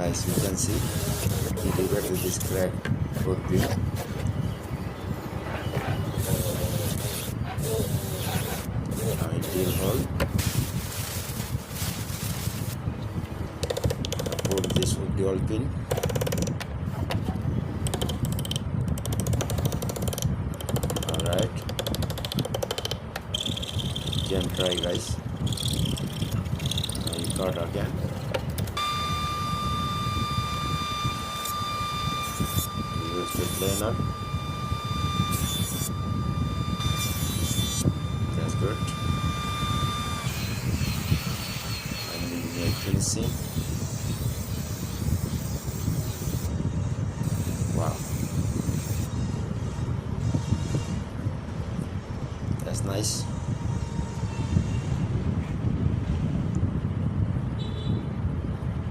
Guys, you can see delivered with this crack wood beam. Now in drill hole, put this with dual pin. Alright, you can try, guys. Now you cut again. Use the planer. That's good. And then make finishing. Wow, that's nice.